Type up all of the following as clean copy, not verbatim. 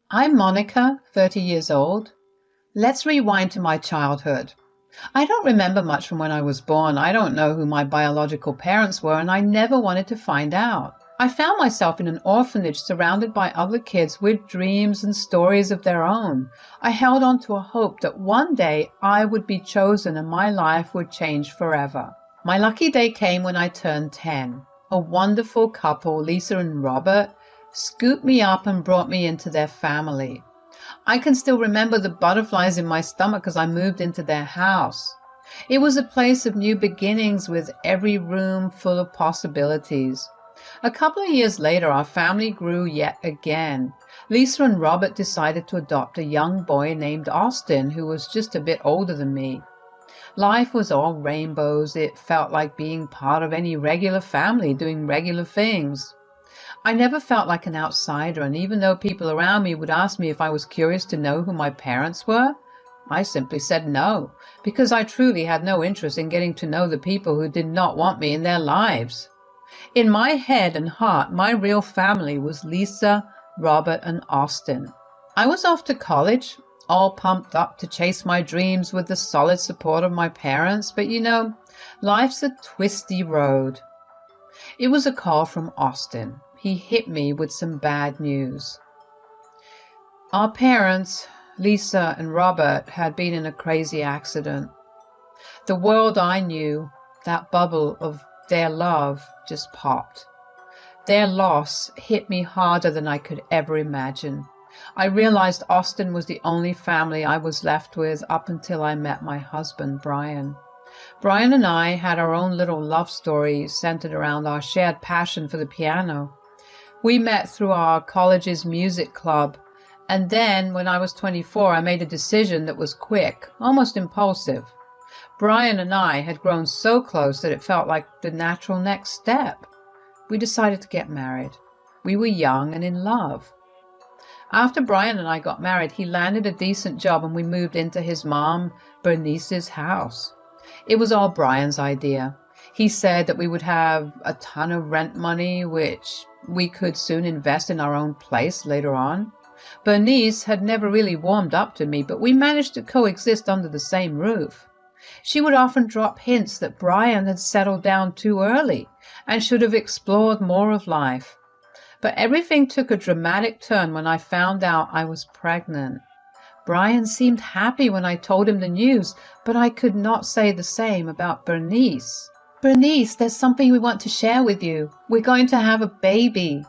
I'm Monica, 30 years old. Let's rewind to my childhood. I don't remember much from when I was born. I don't know who my biological parents were, and I never wanted to find out. I found myself in an orphanage surrounded by other kids with dreams and stories of their own. I held on to a hope that one day I would be chosen and my life would change forever. My lucky day came when I turned 10. A wonderful couple, Lisa and Robert, scooped me up and brought me into their family. I can still remember the butterflies in my stomach as I moved into their house. It was a place of new beginnings with every room full of possibilities. A couple of years later, our family grew yet again. Lisa and Robert decided to adopt a young boy named Austin, who was just a bit older than me. Life was all rainbows. It felt like being part of any regular family, doing regular things. I never felt like an outsider, and even though people around me would ask me if I was curious to know who my parents were, I simply said no, because I truly had no interest in getting to know the people who did not want me in their lives. In my head and heart, my real family was Lisa, Robert, and Austin. I was off to college, all pumped up to chase my dreams with the solid support of my parents, but life's a twisty road. It was a call from Austin. He hit me with some bad news. Our parents, Lisa and Robert, had been in a crazy accident. The world I knew, that bubble of their love, just popped. Their loss hit me harder than I could ever imagine. I realized Austin was the only family I was left with up until I met my husband, Brian. Brian and I had our own little love story centered around our shared passion for the piano. We met through our college's music club, and then when I was 24, I made a decision that was quick, almost impulsive. Brian and I had grown so close that it felt like the natural next step. We decided to get married. We were young and in love. After Brian and I got married, he landed a decent job and we moved into his mom, Bernice's house. It was all Brian's idea. He said that we would have a ton of rent money, which we could soon invest in our own place later on. Bernice had never really warmed up to me, but we managed to coexist under the same roof. She would often drop hints that Brian had settled down too early and should have explored more of life. But everything took a dramatic turn when I found out I was pregnant. Brian seemed happy when I told him the news, but I could not say the same about Bernice. Bernice, there's something we want to share with you. We're going to have a baby.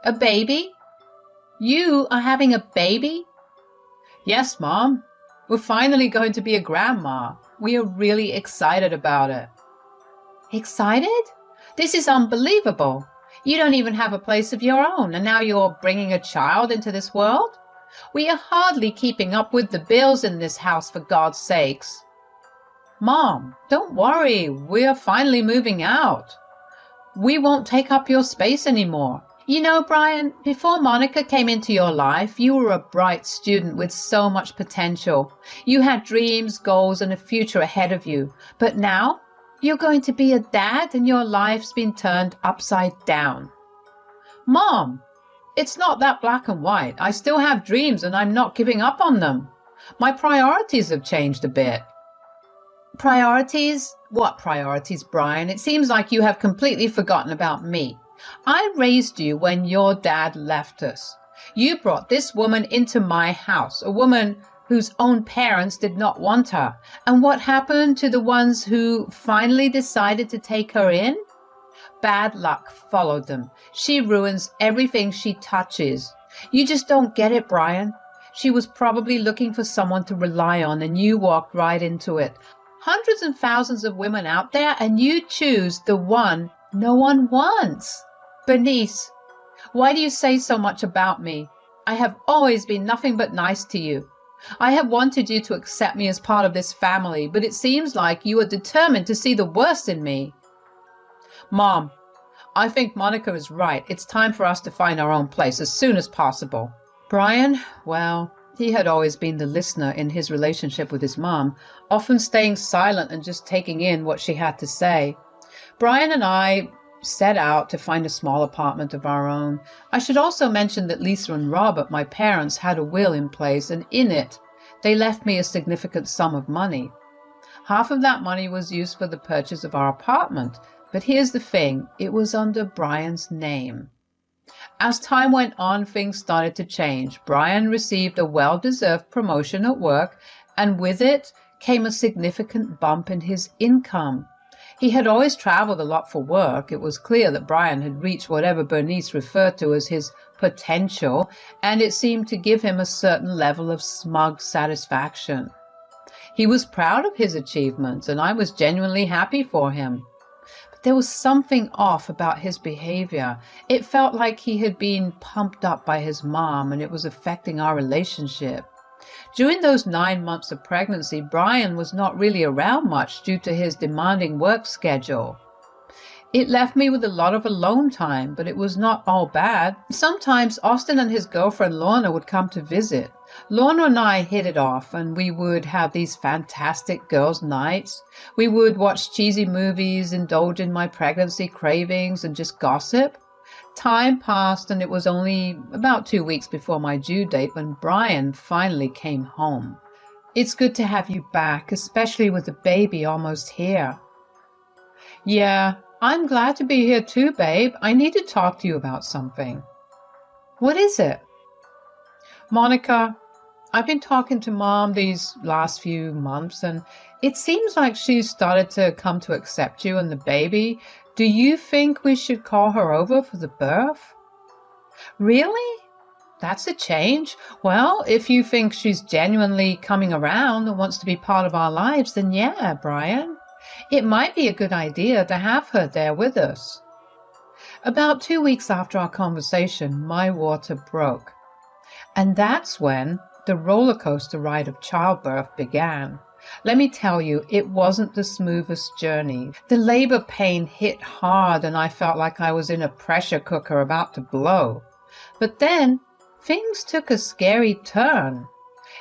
A baby? You are having a baby? Yes, Mom. We're finally going to be a grandma. We are really excited about it. Excited? This is unbelievable. You don't even have a place of your own, and now you're bringing a child into this world? We are hardly keeping up with the bills in this house, for God's sakes. Mom, don't worry. We're finally moving out. We won't take up your space anymore. You know, Brian, before Monica came into your life, you were a bright student with so much potential. You had dreams, goals, and a future ahead of you. But now, you're going to be a dad and your life's been turned upside down. Mom, it's not that black and white. I still have dreams and I'm not giving up on them. My priorities have changed a bit. Priorities? What priorities, Brian? It seems like you have completely forgotten about me. I raised you when your dad left us. You brought this woman into my house, a woman whose own parents did not want her. And what happened to the ones who finally decided to take her in? Bad luck followed them. She ruins everything she touches. You just don't get it, Brian. She was probably looking for someone to rely on, and you walked right into it. Hundreds and thousands of women out there, and you choose the one no one wants. Bernice, why do you say so much about me? I have always been nothing but nice to you. I have wanted you to accept me as part of this family, but it seems like you are determined to see the worst in me. Mom, I think Monica is right. It's time for us to find our own place as soon as possible. Brian, well, he had always been the listener in his relationship with his mom, often staying silent and just taking in what she had to say. Brian and I set out to find a small apartment of our own. I should also mention that Lisa and Robert, my parents, had a will in place, and in it, they left me a significant sum of money. Half of that money was used for the purchase of our apartment, but here's the thing, it was under Brian's name. As time went on, things started to change. Brian received a well-deserved promotion at work, and with it came a significant bump in his income. He had always traveled a lot for work. It was clear that Brian had reached whatever Bernice referred to as his potential, and it seemed to give him a certain level of smug satisfaction. He was proud of his achievements, and I was genuinely happy for him. But there was something off about his behavior. It felt like he had been pumped up by his mom, and it was affecting our relationship. During those 9 months of pregnancy, Brian was not really around much due to his demanding work schedule. It left me with a lot of alone time, but it was not all bad. Sometimes Austin and his girlfriend Lorna would come to visit. Lorna and I hit it off, and we would have these fantastic girls' nights. We would watch cheesy movies, indulge in my pregnancy cravings, and just gossip. Time passed, and it was only about 2 weeks before my due date when Brian finally came home. It's good to have you back, especially with the baby almost here. Yeah, I'm glad to be here too, babe. I need to talk to you about something. What is it? Monica, I've been talking to Mom these last few months, and it seems like she's started to come to accept you and the baby. Do you think we should call her over for the birth? Really? That's a change. Well, if you think she's genuinely coming around and wants to be part of our lives, then yeah, Brian. It might be a good idea to have her there with us. About 2 weeks after our conversation, my water broke. And that's when the roller coaster ride of childbirth began. Let me tell you, it wasn't the smoothest journey. The labor pain hit hard, and I felt like I was in a pressure cooker about to blow. But then, things took a scary turn.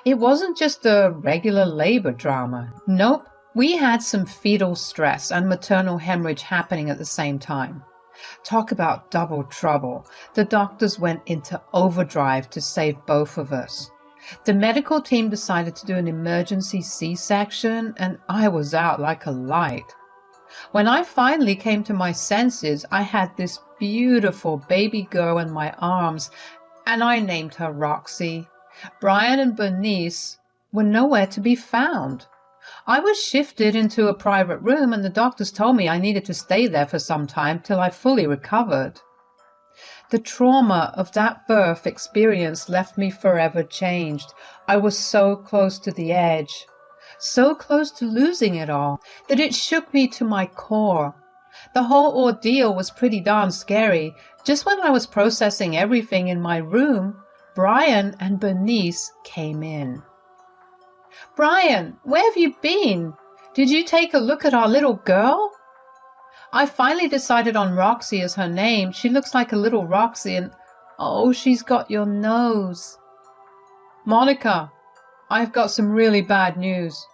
It wasn't just a regular labor drama. Nope, we had some fetal stress and maternal hemorrhage happening at the same time. Talk about double trouble. The doctors went into overdrive to save both of us. The medical team decided to do an emergency C-section, and I was out like a light. When I finally came to my senses, I had this beautiful baby girl in my arms, and I named her Roxy. Brian and Bernice were nowhere to be found. I was shifted into a private room, and the doctors told me I needed to stay there for some time till I fully recovered. The trauma of that birth experience left me forever changed. I was so close to the edge, so close to losing it all, that it shook me to my core. The whole ordeal was pretty darn scary. Just when I was processing everything in my room, Brian and Bernice came in. Brian, where have you been? Did you take a look at our little girl? I finally decided on Roxy as her name. She looks like a little Roxy, and oh, she's got your nose. Monica, I've got some really bad news.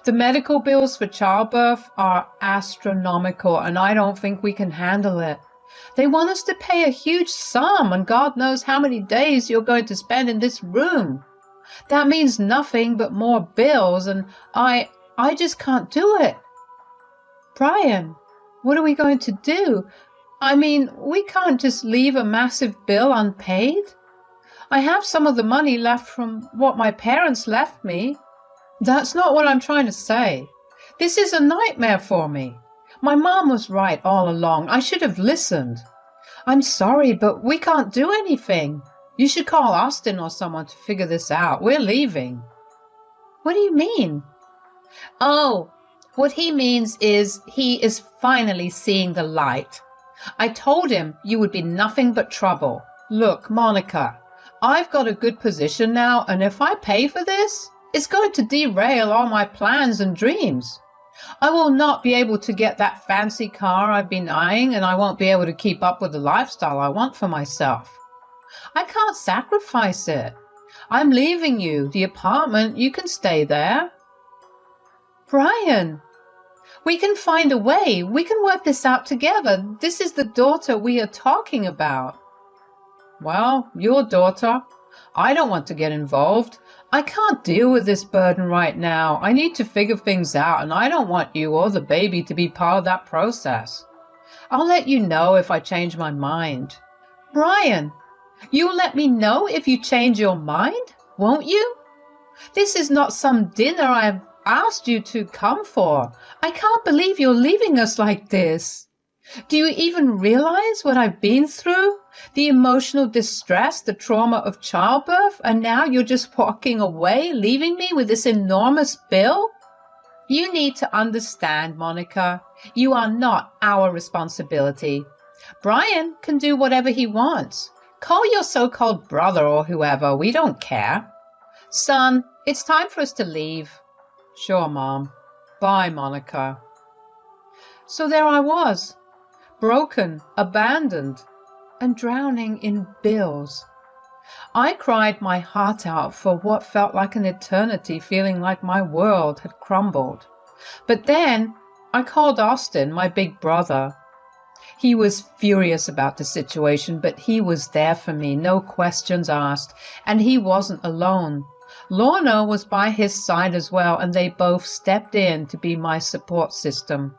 The medical bills for childbirth are astronomical, and I don't think we can handle it. They want us to pay a huge sum, and God knows how many days you're going to spend in this room. That means nothing but more bills, and I just can't do it. Brian, what are we going to do? I mean, we can't just leave a massive bill unpaid. I have some of the money left from what my parents left me. That's not what I'm trying to say. This is a nightmare for me. My mom was right all along. I should have listened. I'm sorry, but we can't do anything. You should call Austin or someone to figure this out. We're leaving. What do you mean? Oh, what he means is he is finally seeing the light. I told him you would be nothing but trouble. Look, Monica, I've got a good position now, and if I pay for this, it's going to derail all my plans and dreams. I will not be able to get that fancy car I've been eyeing, and I won't be able to keep up with the lifestyle I want for myself. I can't sacrifice it. I'm leaving you. The apartment, you can stay there. Brian, We can find a way. We can work this out together. This is the daughter we are talking about. Well, your daughter. I don't want to get involved. I can't deal with this burden right now. I need to figure things out, and I don't want you or the baby to be part of that process. I'll let you know if I change my mind. Brian, you'll let me know if you change your mind, won't you? This is not some dinner I've asked you to come for. I can't believe you're leaving us like this. Do you even realize what I've been through? The emotional distress, the trauma of childbirth, and now you're just walking away, leaving me with this enormous bill? You need to understand, Monica, you are not our responsibility. Brian can do whatever he wants. Call your so-called brother or whoever, we don't care. Son, it's time for us to leave. Sure, Mom. Bye, Monica. So there I was, broken, abandoned, and drowning in bills. I cried my heart out for what felt like an eternity, feeling like my world had crumbled. But then I called Austin, my big brother. He was furious about the situation, but he was there for me, no questions asked, and he wasn't alone. Lorna was by his side as well, and they both stepped in to be my support system.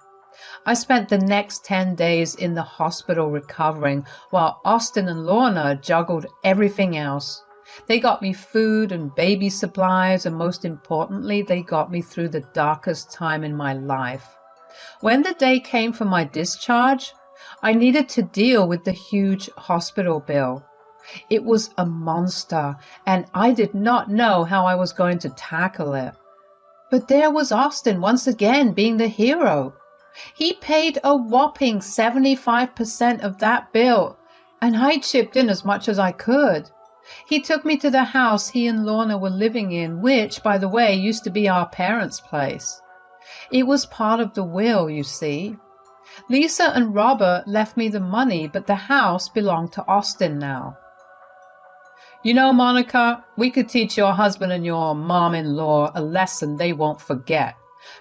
I spent the next 10 days in the hospital recovering, while Austin and Lorna juggled everything else. They got me food and baby supplies, and most importantly, they got me through the darkest time in my life. When the day came for my discharge, I needed to deal with the huge hospital bill. It was a monster, and I did not know how I was going to tackle it. But there was Austin once again being the hero. He paid a whopping 75% of that bill, and I chipped in as much as I could. He took me to the house he and Lorna were living in, which, by the way, used to be our parents' place. It was part of the will, you see. Lisa and Robert left me the money, but the house belonged to Austin now. You know, Monica, we could teach your husband and your mom-in-law a lesson they won't forget.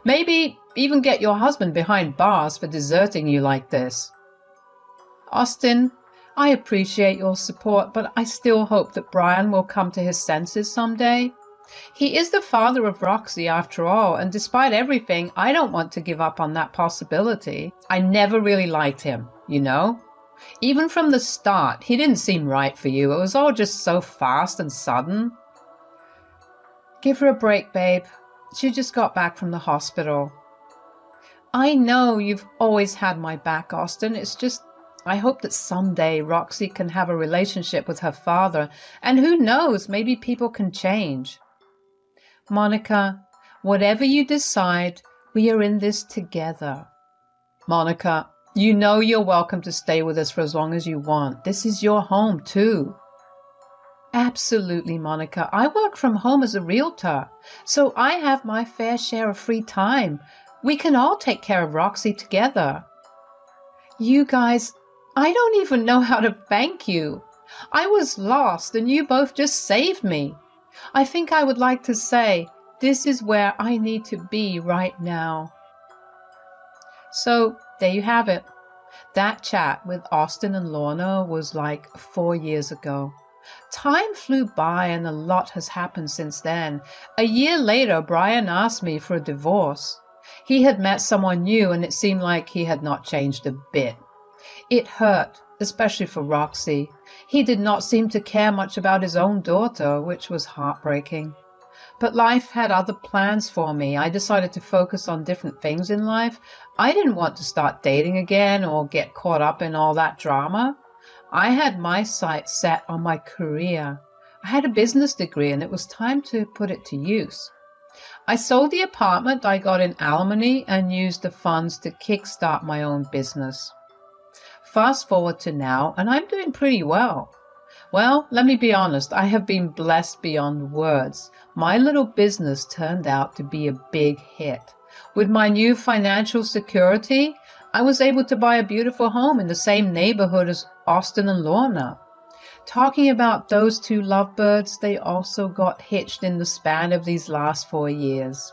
Maybe even get your husband behind bars for deserting you like this. Austin, I appreciate your support, but I still hope that Brian will come to his senses someday. He is the father of Roxy after all, and despite everything, I don't want to give up on that possibility. I never really liked him, you know? Even from the start, he didn't seem right for you. It was all just so fast and sudden. Give her a break, babe. She just got back from the hospital. I know you've always had my back, Austin. It's just, I hope that someday Roxy can have a relationship with her father, and who knows, maybe people can change. Monica, whatever you decide, we are in this together. Monica, you know you're welcome to stay with us for as long as you want. This is your home, too. Absolutely, Monica. I work from home as a realtor, so I have my fair share of free time. We can all take care of Roxy together. You guys, I don't even know how to thank you. I was lost, and you both just saved me. I think I would like to say, this is where I need to be right now. So, there you have it. That chat with Austin and Lorna was like 4 years ago. Time flew by and a lot has happened since then. A year later, Brian asked me for a divorce. He had met someone new and it seemed like he had not changed a bit. It hurt, especially for Roxy. He did not seem to care much about his own daughter, which was heartbreaking. But life had other plans for me. I decided to focus on different things in life. I didn't want to start dating again or get caught up in all that drama. I had my sights set on my career. I had a business degree and it was time to put it to use. I sold the apartment I got in alimony and used the funds to kickstart my own business. Fast forward to now, and I'm doing pretty well. Well, let me be honest, I have been blessed beyond words. My little business turned out to be a big hit. With my new financial security, I was able to buy a beautiful home in the same neighborhood as Austin and Lorna. Talking about those two lovebirds, they also got hitched in the span of these last 4 years.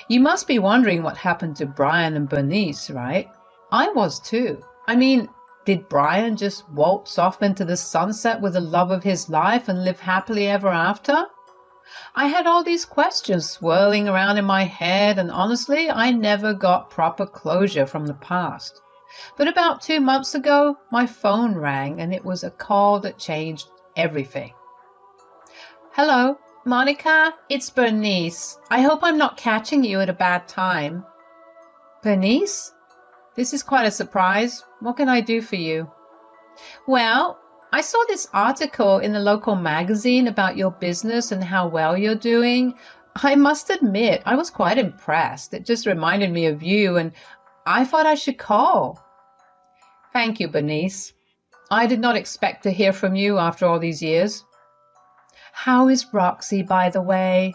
You must be wondering what happened to Brian and Bernice, right? I was too. I mean, did Brian just waltz off into the sunset with the love of his life and live happily ever after? I had all these questions swirling around in my head, and honestly, I never got proper closure from the past. But about 2 months ago, my phone rang, and it was a call that changed everything. Hello, Monica, it's Bernice. I hope I'm not catching you at a bad time. Bernice? This is quite a surprise. What can I do for you? Well, I saw this article in the local magazine about your business and how well you're doing. I must admit, I was quite impressed. It just reminded me of you, and I thought I should call. Thank you, Bernice. I did not expect to hear from you after all these years. How is Roxy, by the way?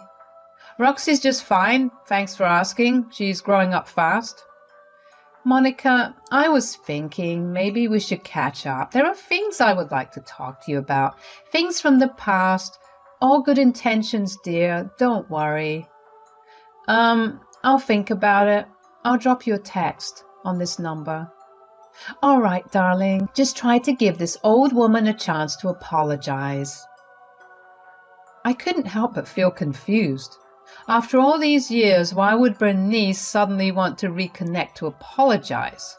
Roxy's just fine. Thanks for asking. She's growing up fast. Monica, I was thinking maybe we should catch up. There are things I would like to talk to you about. Things from the past. All good intentions, dear. Don't worry. I'll think about it. I'll drop you a text on this number. All right, darling. Just try to give this old woman a chance to apologize. I couldn't help but feel confused. After all these years, why would Bernice suddenly want to reconnect to apologize?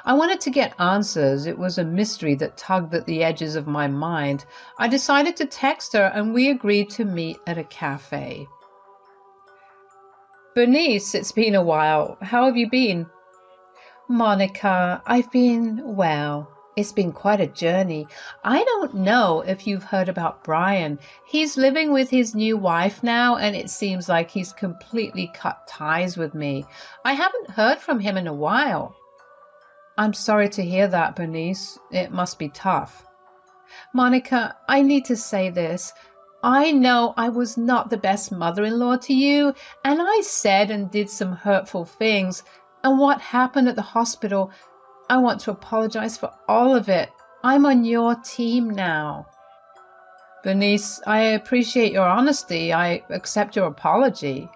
I wanted to get answers. It was a mystery that tugged at the edges of my mind. I decided to text her, and we agreed to meet at a cafe. Bernice, it's been a while. How have you been? Monica, I've been well. It's been quite a journey. I don't know if you've heard about Brian. He's living with his new wife now, and it seems like he's completely cut ties with me. I haven't heard from him in a while. I'm sorry to hear that, Bernice. It must be tough. Monica, I need to say this. I know I was not the best mother-in-law to you, and I said and did some hurtful things. And what happened at the hospital, I want to apologize for all of it. I'm on your team now. Bernice, I appreciate your honesty. I accept your apology.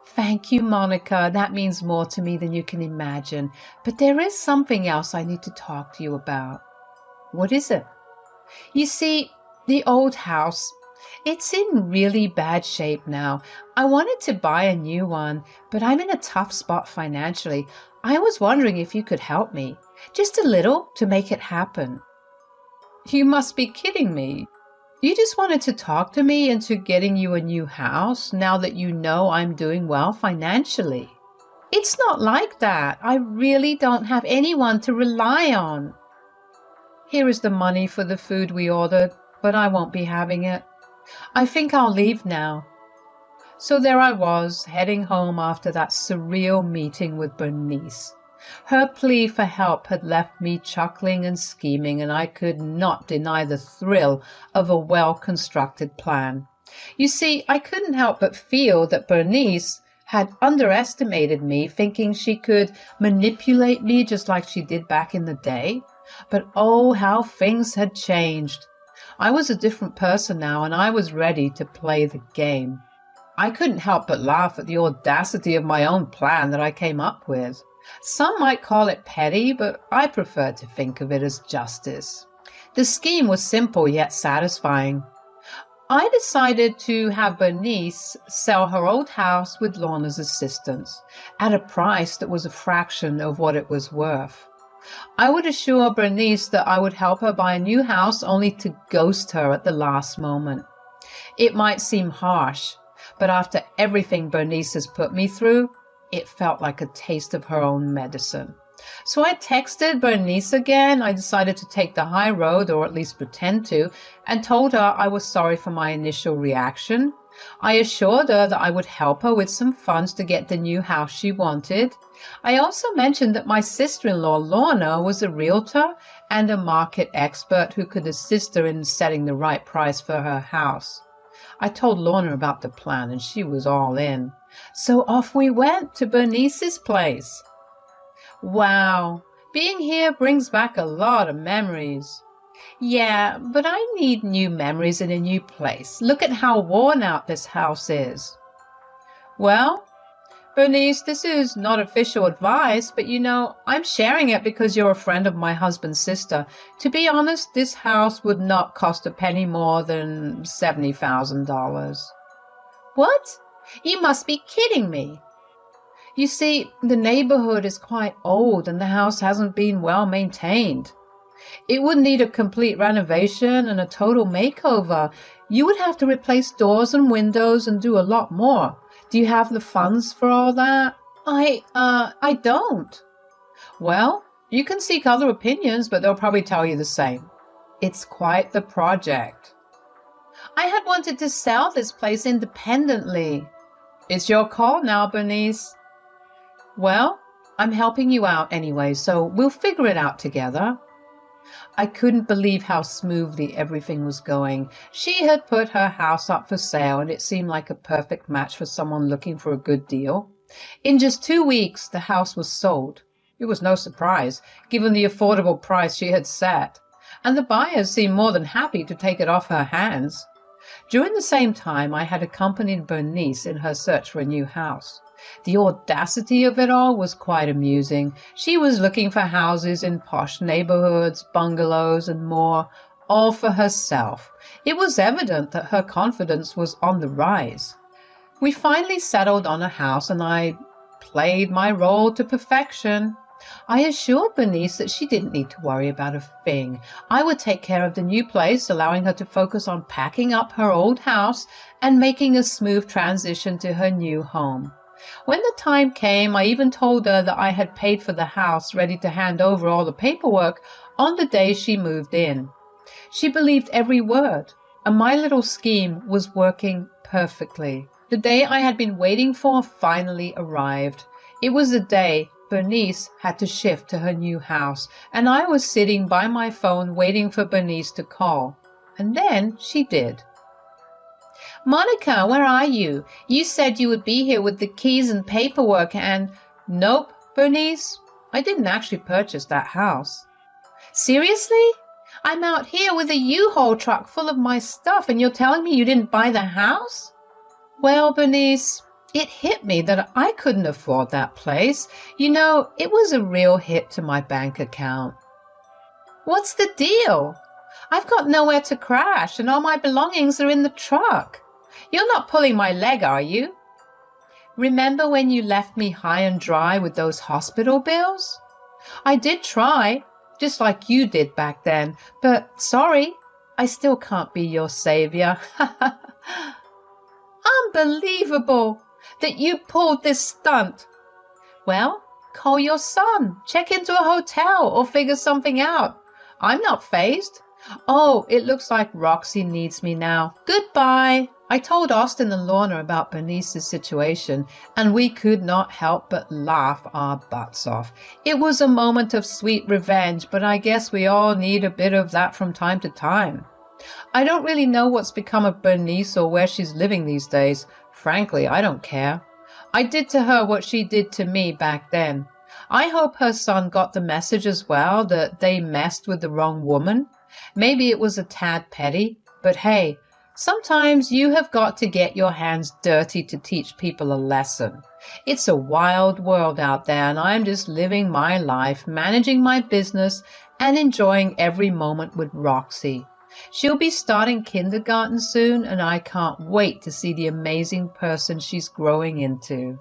Thank you, Monica. That means more to me than you can imagine. But there is something else I need to talk to you about. What is it? You see, the old house, it's in really bad shape now. I wanted to buy a new one, but I'm in a tough spot financially. I was wondering if you could help me, just a little, to make it happen. You must be kidding me. You just wanted to talk to me into getting you a new house now that you know I'm doing well financially. It's not like that. I really don't have anyone to rely on. Here is the money for the food we ordered, but I won't be having it. I think I'll leave now. So there I was, heading home after that surreal meeting with Bernice. Her plea for help had left me chuckling and scheming, and I could not deny the thrill of a well-constructed plan. You see, I couldn't help but feel that Bernice had underestimated me, thinking she could manipulate me just like she did back in the day. But oh, how things had changed. I was a different person now, and I was ready to play the game. I couldn't help but laugh at the audacity of my own plan that I came up with. Some might call it petty, but I prefer to think of it as justice. The scheme was simple yet satisfying. I decided to have Bernice sell her old house with Lorna's assistance at a price that was a fraction of what it was worth. I would assure Bernice that I would help her buy a new house only to ghost her at the last moment. It might seem harsh, but after everything Bernice has put me through, it felt like a taste of her own medicine. So I texted Bernice again. I decided to take the high road, or at least pretend to, and told her I was sorry for my initial reaction. I assured her that I would help her with some funds to get the new house she wanted. I also mentioned that my sister-in-law Lorna was a realtor and a market expert who could assist her in setting the right price for her house. I told Lorna about the plan, and she was all in. So off we went to Bernice's place. Wow, being here brings back a lot of memories. Yeah, but I need new memories in a new place. Look at how worn out this house is. Well, Bernice, this is not official advice, but I'm sharing it because you're a friend of my husband's sister. To be honest, this house would not cost a penny more than $70,000. What? You must be kidding me. You see, the neighborhood is quite old and the house hasn't been well maintained. It would need a complete renovation and a total makeover. You would have to replace doors and windows and do a lot more. Do you have the funds for all that? I don't. Well, you can seek other opinions, but they'll probably tell you the same. It's quite the project. I had wanted to sell this place independently. It's your call now, Bernice. Well, I'm helping you out anyway, so we'll figure it out together. I couldn't believe how smoothly everything was going. She had put her house up for sale, and it seemed like a perfect match for someone looking for a good deal. In just 2 weeks, the house was sold. It was no surprise, given the affordable price she had set, and the buyers seemed more than happy to take it off her hands. During the same time, I had accompanied Bernice in her search for a new house. The audacity of it all was quite amusing. She was looking for houses in posh neighborhoods, bungalows, and more, all for herself. It was evident that her confidence was on the rise. We finally settled on a house, and I played my role to perfection. I assured Bernice that she didn't need to worry about a thing. I would take care of the new place, allowing her to focus on packing up her old house and making a smooth transition to her new home. When the time came, I even told her that I had paid for the house, ready to hand over all the paperwork on the day she moved in. She believed every word, and my little scheme was working perfectly. The day I had been waiting for finally arrived. It was the day Bernice had to shift to her new house, and I was sitting by my phone waiting for Bernice to call. And then she did. Monica, where are you? You said you would be here with the keys and paperwork and... Nope, Bernice. I didn't actually purchase that house. Seriously? I'm out here with a U-Haul truck full of my stuff and you're telling me you didn't buy the house? Well, Bernice, it hit me that I couldn't afford that place. It was a real hit to my bank account. What's the deal? I've got nowhere to crash and all my belongings are in the truck. You're not pulling my leg, are you? Remember when you left me high and dry with those hospital bills? I did try, just like you did back then, but sorry, I still can't be your savior. Unbelievable that you pulled this stunt. Well, call your son, check into a hotel, or figure something out. I'm not fazed. Oh, it looks like Roxy needs me now. Goodbye. I told Austin and Lorna about Bernice's situation, and we could not help but laugh our butts off. It was a moment of sweet revenge, but I guess we all need a bit of that from time to time. I don't really know what's become of Bernice or where she's living these days. Frankly, I don't care. I did to her what she did to me back then. I hope her son got the message as well, that they messed with the wrong woman. Maybe it was a tad petty, but hey, sometimes you have got to get your hands dirty to teach people a lesson. It's a wild world out there, and I'm just living my life, managing my business, and enjoying every moment with Roxy. She'll be starting kindergarten soon, and I can't wait to see the amazing person she's growing into.